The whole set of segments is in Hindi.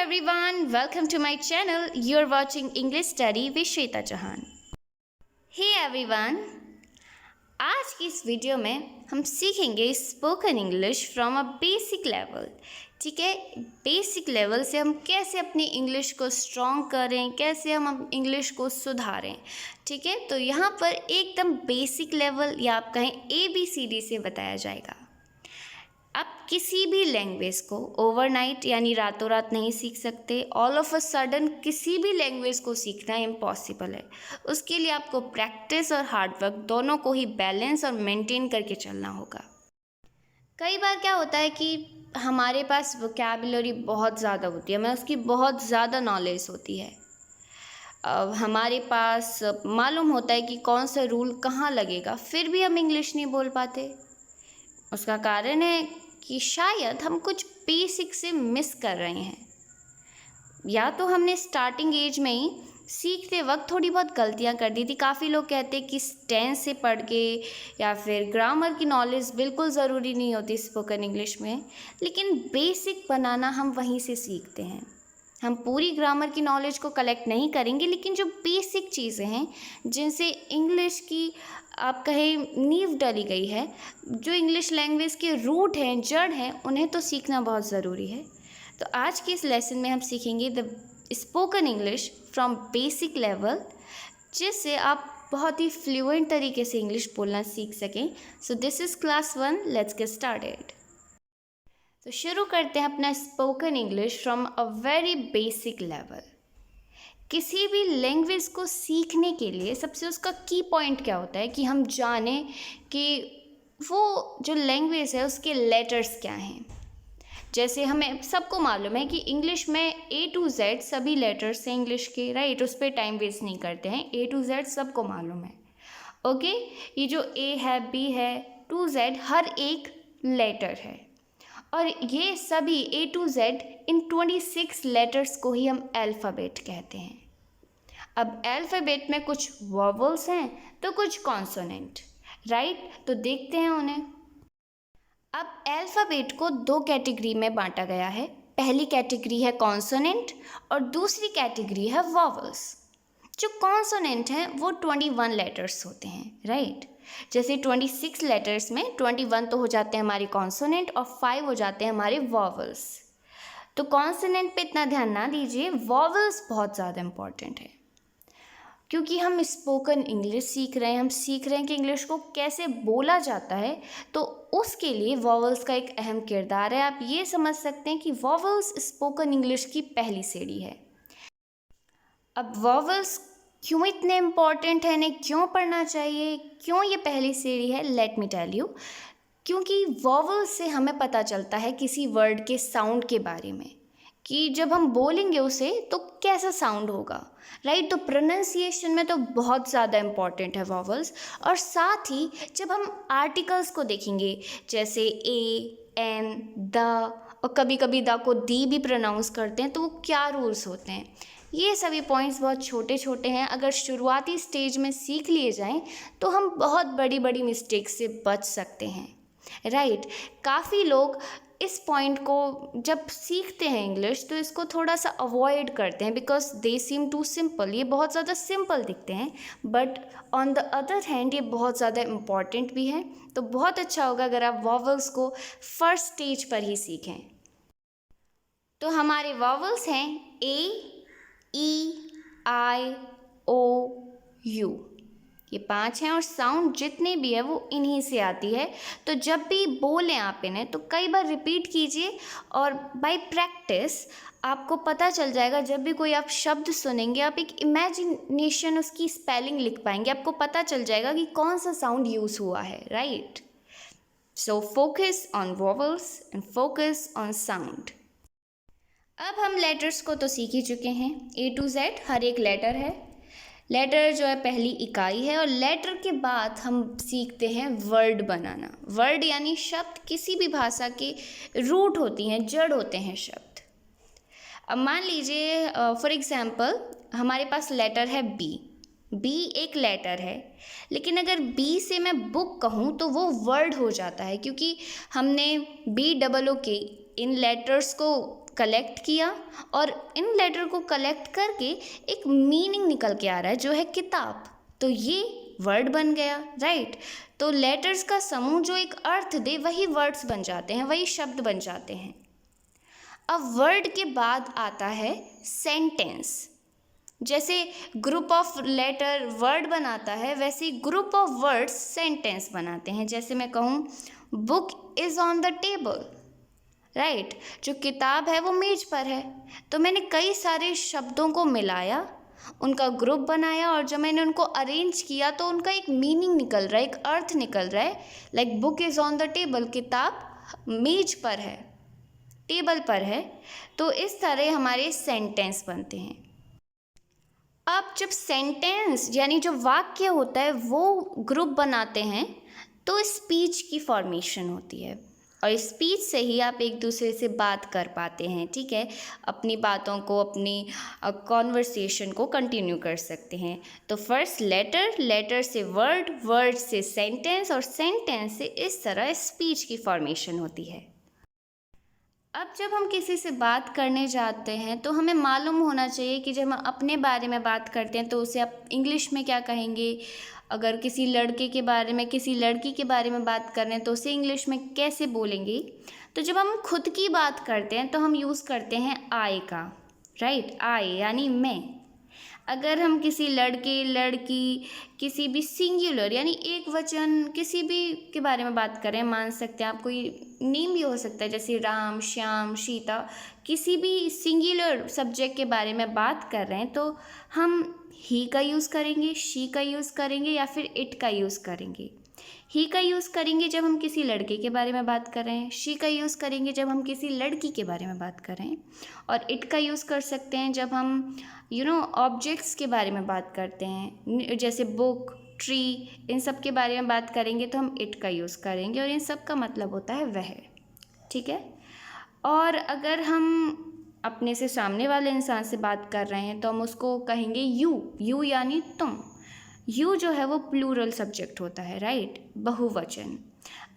everyone, welcome to my channel. You're watching English Study with Shweta Chauhan. Hey everyone, आज की इस वीडियो में हम सीखेंगे spoken English from a basic level. ठीक है, बेसिक लेवल से हम कैसे अपनी इंग्लिश को स्ट्रॉन्ग करें, कैसे हम इंग्लिश को सुधारें. ठीक है, तो यहाँ पर एकदम बेसिक लेवल या आप कहें ABCD से बताया जाएगा. आप किसी भी लैंग्वेज को ओवरनाइट यानी रातों रात नहीं सीख सकते. ऑल ऑफ अ सडन किसी भी लैंग्वेज को सीखना इम्पॉसिबल है. उसके लिए आपको प्रैक्टिस और हार्डवर्क दोनों को ही बैलेंस और मेंटेन करके चलना होगा. कई बार क्या होता है कि हमारे पास वोकैबुलरी बहुत ज़्यादा होती है, हमें उसकी बहुत ज़्यादा नॉलेज होती है. हमारे पास मालूम होता है कि कौन सा रूल कहाँ लगेगा, फिर भी हम इंग्लिश नहीं बोल पाते. उसका कारण है कि शायद हम कुछ बेसिक से मिस कर रहे हैं, या तो हमने स्टार्टिंग एज में ही सीखते वक्त थोड़ी बहुत गलतियां कर दी थी. काफ़ी लोग कहते हैं कि टेंस से पढ़ के या फिर ग्रामर की नॉलेज बिल्कुल ज़रूरी नहीं होती स्पोकन इंग्लिश में, लेकिन बेसिक बनाना हम वहीं से सीखते हैं. हम पूरी ग्रामर की नॉलेज को कलेक्ट नहीं करेंगे, लेकिन जो बेसिक चीज़ें हैं जिनसे इंग्लिश की आप कहें नींव डाली गई है, जो इंग्लिश लैंग्वेज के रूट हैं, जड़ हैं, उन्हें तो सीखना बहुत ज़रूरी है. तो आज के इस लेसन में हम सीखेंगे the spoken English from basic level, जिससे आप बहुत ही फ्लुएंट तरीके से इंग्लिश बोलना सीख सकें. So this is class 1, let's get started. तो शुरू करते हैं अपना spoken English from a very basic level. किसी भी लैंग्वेज को सीखने के लिए सबसे उसका की पॉइंट क्या होता है कि हम जानें कि वो जो लैंग्वेज है उसके लेटर्स क्या हैं. जैसे हमें सबको मालूम है कि इंग्लिश में A to Z सभी लेटर्स हैं इंग्लिश के, राइट. उस पर टाइम वेस्ट नहीं करते हैं. A to Z सबको मालूम है. ओके, ये जो A है, B है, to Z हर एक लेटर है, और ये सभी A to Z in 26 letters को ही हम अल्फ़ाबेट कहते हैं. अब अल्फ़ाबेट में कुछ वॉवल्स हैं तो कुछ कॉन्सोनेंट, राइट. तो देखते हैं उन्हें. अब अल्फ़ाबेट को दो कैटेगरी में बांटा गया है. पहली कैटेगरी है कॉन्सोनेंट और दूसरी कैटेगरी है वॉवल्स. जो कॉन्सोनेंट हैं वो 21 लेटर्स होते हैं, राइट. जैसे 26 लेटर्स में 21 तो हो जाते हैं हमारे कॉन्सोनेंट और 5 हो जाते हैं हमारे वॉवल्स. तो कॉन्सोनेंट पे इतना ध्यान ना दीजिए, वॉवल्स बहुत ज़्यादा इम्पॉर्टेंट है, क्योंकि हम स्पोकन इंग्लिश सीख रहे हैं. हम सीख रहे हैं कि इंग्लिश को कैसे बोला जाता है, तो उसके लिए वॉवल्स का एक अहम किरदार है. आप ये समझ सकते हैं कि वॉवल्स स्पोकन इंग्लिश की पहली सीढ़ी है. अब वॉवल्स क्यों इतने इम्पॉर्टेंट है, इन्हें क्यों पढ़ना चाहिए, क्यों ये पहली सीढ़ी है, लेट मी टेल यू. क्योंकि वॉवल्स से हमें पता चलता है किसी वर्ड के साउंड के बारे में, कि जब हम बोलेंगे उसे तो कैसा साउंड होगा, राइट. तो प्रोनाउंसिएशन में तो बहुत ज़्यादा इम्पॉर्टेंट है वॉवल्स. और साथ ही जब हम आर्टिकल्स को देखेंगे, जैसे A, N, द, और कभी कभी द को दी भी प्रोनाउंस करते हैं, तो वो क्या रूल्स होते हैं. ये सभी पॉइंट्स बहुत छोटे छोटे हैं. अगर शुरुआती स्टेज में सीख लिए जाएं तो हम बहुत बड़ी बड़ी मिस्टेक से बच सकते हैं, राइट. काफ़ी लोग इस पॉइंट को जब सीखते हैं इंग्लिश तो इसको थोड़ा सा अवॉइड करते हैं, because they seem too simple. ये बहुत ज़्यादा सिंपल दिखते हैं, but on the other hand ये बहुत ज़्यादा इम्पॉर्टेंट भी है. तो बहुत अच्छा होगा अगर आप वॉवल्स को फर्स्ट स्टेज पर ही सीखें. तो हमारे वॉवल्स हैं A, E, I, O, U. ये 5 हैं और साउंड जितने भी है वो इन्हीं से आती है. तो जब भी बोलें आप इन्हें तो कई बार रिपीट कीजिए, और बाय प्रैक्टिस आपको पता चल जाएगा. जब भी कोई आप शब्द सुनेंगे, आप एक इमेजिनेशन उसकी स्पेलिंग लिख पाएंगे, आपको पता चल जाएगा कि कौन सा साउंड यूज़ हुआ है, right. So focus on vowels and focus on sound. अब हम लेटर्स को तो सीख ही चुके हैं. A to Z हर एक लेटर है. लेटर जो है पहली इकाई है, और लेटर के बाद हम सीखते हैं वर्ड बनाना. वर्ड यानी शब्द किसी भी भाषा के रूट होती हैं, जड़ होते हैं शब्द. अब मान लीजिए फॉर एग्जांपल हमारे पास लेटर है B एक लेटर है, लेकिन अगर B से मैं बुक कहूँ तो वो वर्ड हो जाता है, क्योंकि हमने BOOK इन लेटर्स को कलेक्ट किया और इन लेटर को कलेक्ट करके एक मीनिंग निकल के आ रहा है जो है किताब, तो ये वर्ड बन गया, राइट। तो लेटर्स का समूह जो एक अर्थ दे वही वर्ड्स बन जाते हैं, वही शब्द बन जाते हैं। अब वर्ड के बाद आता है सेंटेंस। जैसे ग्रुप ऑफ लेटर वर्ड बनाता है, वैसे ही ग्रुप ऑफ वर्ड्स सेंटेंस बनाते हैं। जैसे मैं कहूँ book is on the table, right, जो किताब है वो मेज पर है। तो मैंने कई सारे शब्दों को मिलाया, उनका ग्रुप बनाया और जब मैंने उनको अरेंज किया तो उनका एक मीनिंग निकल रहा है, एक अर्थ निकल रहा है। Like book is on the table, किताब मेज पर है, टेबल पर है। तो इस तरह हमारे सेंटेंस बनते हैं। अब जब सेंटेंस यानी जो वाक्य होता है वो ग्रुप बनाते हैं तो स्पीच की फॉर्मेशन होती है, और स्पीच से ही आप एक दूसरे से बात कर पाते हैं, ठीक है, अपनी बातों को, अपनी कॉन्वर्सेशन को कंटिन्यू कर सकते हैं। तो फर्स्ट लेटर, लेटर से वर्ड, वर्ड से सेंटेंस और सेंटेंस से इस तरह स्पीच की फॉर्मेशन होती है। अब जब हम किसी से बात करने जाते हैं तो हमें मालूम होना चाहिए कि जब हम अपने बारे में बात करते हैं तो उसे आप इंग्लिश में क्या कहेंगे। अगर किसी लड़के के बारे में, किसी लड़की के बारे में बात कर रहे हैं तो उसे इंग्लिश में कैसे बोलेंगे। तो जब हम खुद की बात करते हैं तो हम यूज़ करते हैं आई का, राइट, आई यानी मैं। अगर हम किसी लड़के, लड़की, किसी भी सिंगुलर यानी एक वचन किसी भी के बारे में बात करें, मान सकते हैं आप कोई नेम भी हो सकता है जैसे राम, श्याम, सीता, किसी भी सिंगुलर सब्जेक्ट के बारे में बात कर रहे हैं तो हम ही का यूज़ करेंगे, शी का यूज़ करेंगे या फिर इट का यूज़ करेंगे। ही का यूज़ करेंगे जब हम किसी लड़के के बारे में बात कर रहे हैं, शी का यूज़ करेंगे जब हम किसी लड़की के बारे में बात कर रहे हैं, और इट का यूज़ कर सकते हैं जब हम ऑब्जेक्ट्स के बारे में बात करते हैं, जैसे बुक, ट्री, इन सब के बारे में बात करेंगे तो हम इट का यूज़ करेंगे और इन सब का मतलब होता है वह, ठीक है। और अगर हम अपने से सामने वाले इंसान से बात कर रहे हैं तो हम उसको कहेंगे यू यानी तुम। यू जो है वो प्लूरल सब्जेक्ट होता है, राइट, बहुवचन।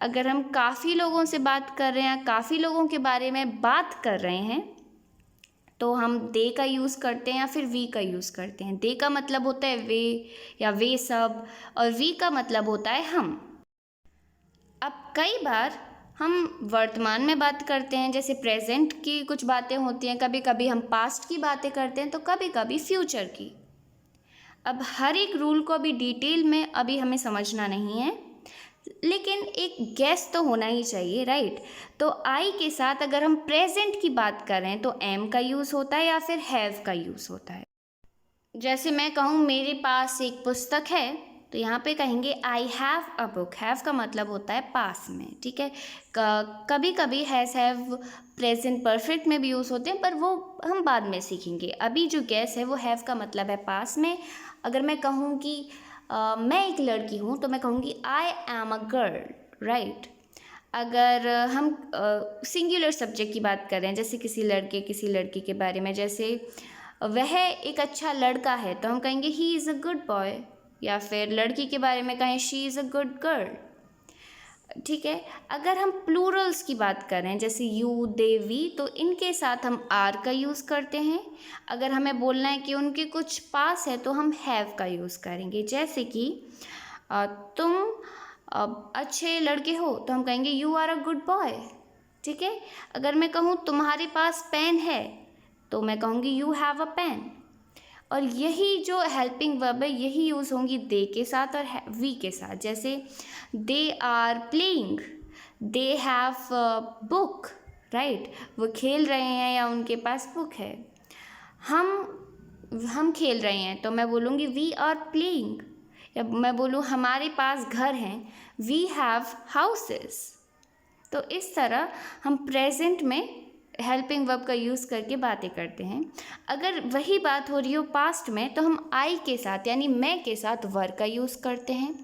अगर हम काफ़ी लोगों से बात कर रहे हैं, काफ़ी लोगों के बारे में बात कर रहे हैं तो हम दे का यूज़ करते हैं या फिर वी का यूज़ करते हैं। दे का मतलब होता है वे या वे सब, और वी का मतलब होता है हम। अब कई बार हम वर्तमान में बात करते हैं, जैसे प्रेजेंट की कुछ बातें होती हैं, कभी कभी हम पास्ट की बातें करते हैं तो कभी कभी फ्यूचर की। अब हर एक रूल को अभी डिटेल में अभी हमें समझना नहीं है, लेकिन एक गैस तो होना ही चाहिए, राइट। तो आई के साथ अगर हम प्रेजेंट की बात करें तो एम का यूज़ होता है या फिर हैव का यूज़ होता है। जैसे मैं कहूँ मेरे पास एक पुस्तक है तो यहाँ पे कहेंगे I have a book. Have का मतलब होता है पास में, ठीक है। कभी कभी हैज़ हैव प्रेजेंट परफेक्ट में भी यूज़ होते हैं, पर वो हम बाद में सीखेंगे। अभी जो गैस है वो हैव का मतलब है पास में। अगर मैं कहूँ कि मैं एक लड़की हूँ तो मैं कहूँगी I am a girl, right. अगर हम सिंगुलर सब्जेक्ट की बात करें, जैसे किसी लड़के, किसी लड़की के बारे में, जैसे वह एक अच्छा लड़का है तो हम कहेंगे he is a good boy, या फिर लड़की के बारे में कहें she is a good girl, ठीक है। अगर हम प्लूरल्स की बात करें जैसे यू, दे, वी, तो इनके साथ हम आर का यूज़ करते हैं। अगर हमें बोलना है कि उनके कुछ पास है तो हम हैव का यूज़ करेंगे। जैसे कि तुम अच्छे लड़के हो तो हम कहेंगे you are a good boy, ठीक है। अगर मैं कहूँ तुम्हारे पास पेन है तो मैं कहूँगी यू हैव अ पेन। और यही जो हेल्पिंग वर्ब है यही यूज़ होंगी दे के साथ और वी के साथ। जैसे they are playing, they have book, right, वो खेल रहे हैं या उनके पास बुक है। हम खेल रहे हैं तो मैं बोलूँगी वी आर प्लेइंग, या मैं बोलूँ हमारे पास घर हैं, वी हैव हाउसेस। तो इस तरह हम प्रेजेंट में हेल्पिंग वर्ब का यूज़ करके बातें करते हैं। अगर वही बात हो रही हो पास्ट में तो हम आई के साथ यानी मैं के साथ वर का यूज़ करते हैं।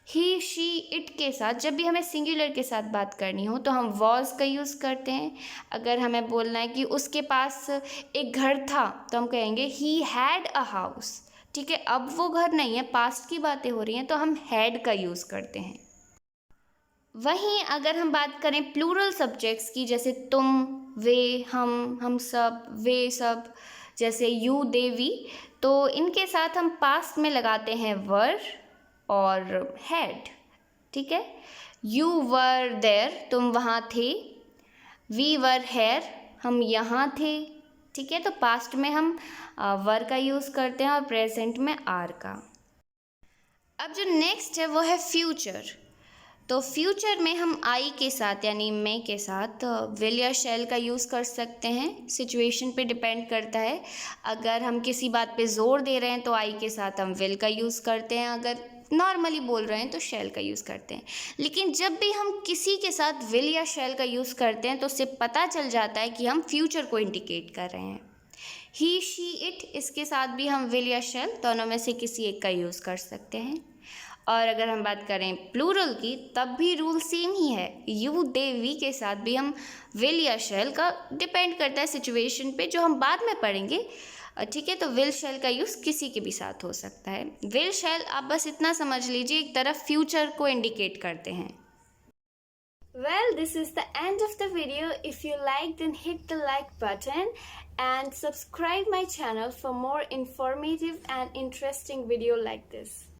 ही, शी, इट के साथ जब भी हमें सिंगुलर के साथ बात करनी हो तो हम वॉज का यूज़ करते हैं। अगर हमें बोलना है कि उसके पास एक घर था तो हम कहेंगे ही हैड अ हाउस, ठीक है। अब वो घर नहीं है, पास्ट की बातें हो रही हैं तो हम हैड का यूज़ करते हैं। वहीं अगर हम बात करें प्लूरल सब्जेक्ट्स की, जैसे तुम, वे, हम सब, वे सब, जैसे यू, दे, वी, तो इनके साथ हम पास्ट में लगाते हैं वर और हैड। ठीक है, यू वर देयर, तुम वहाँ थे। वी वर हेयर, हम यहाँ थे। ठीक है, तो पास्ट में हम वर का यूज़ करते हैं और प्रेजेंट में आर का। अब जो नेक्स्ट है वो है फ्यूचर। तो फ्यूचर में हम आई के साथ यानी मैं के साथ विल या शैल का यूज़ कर सकते हैं। सिचुएशन पे डिपेंड करता है। अगर हम किसी बात पे ज़ोर दे रहे हैं तो आई के साथ हम विल का यूज़ करते हैं, अगर नॉर्मली बोल रहे हैं तो शैल का यूज़ करते हैं। लेकिन जब भी हम किसी के साथ विल या शैल का यूज़ करते हैं तो उससे पता चल जाता है कि हम फ्यूचर को इंडिकेट कर रहे हैं। ही, शी, इट, इसके साथ भी हम विल या शैल दोनों में से किसी एक का यूज़ कर सकते हैं। और अगर हम बात करें प्लूरल की, तब भी रूल सेम ही है। यू, दे, वी के साथ भी हम विल या शैल का, डिपेंड करता है सिचुएशन पे, जो हम बाद में पढ़ेंगे। ठीक है, तो विल शैल का यूज़ किसी के भी साथ हो सकता है। विल शैल आप बस इतना समझ लीजिए, एक तरफ फ्यूचर को इंडिकेट करते हैं। Well, this is the end of the video. If you liked, then hit the like button and subscribe my channel for more informative and interesting video like this.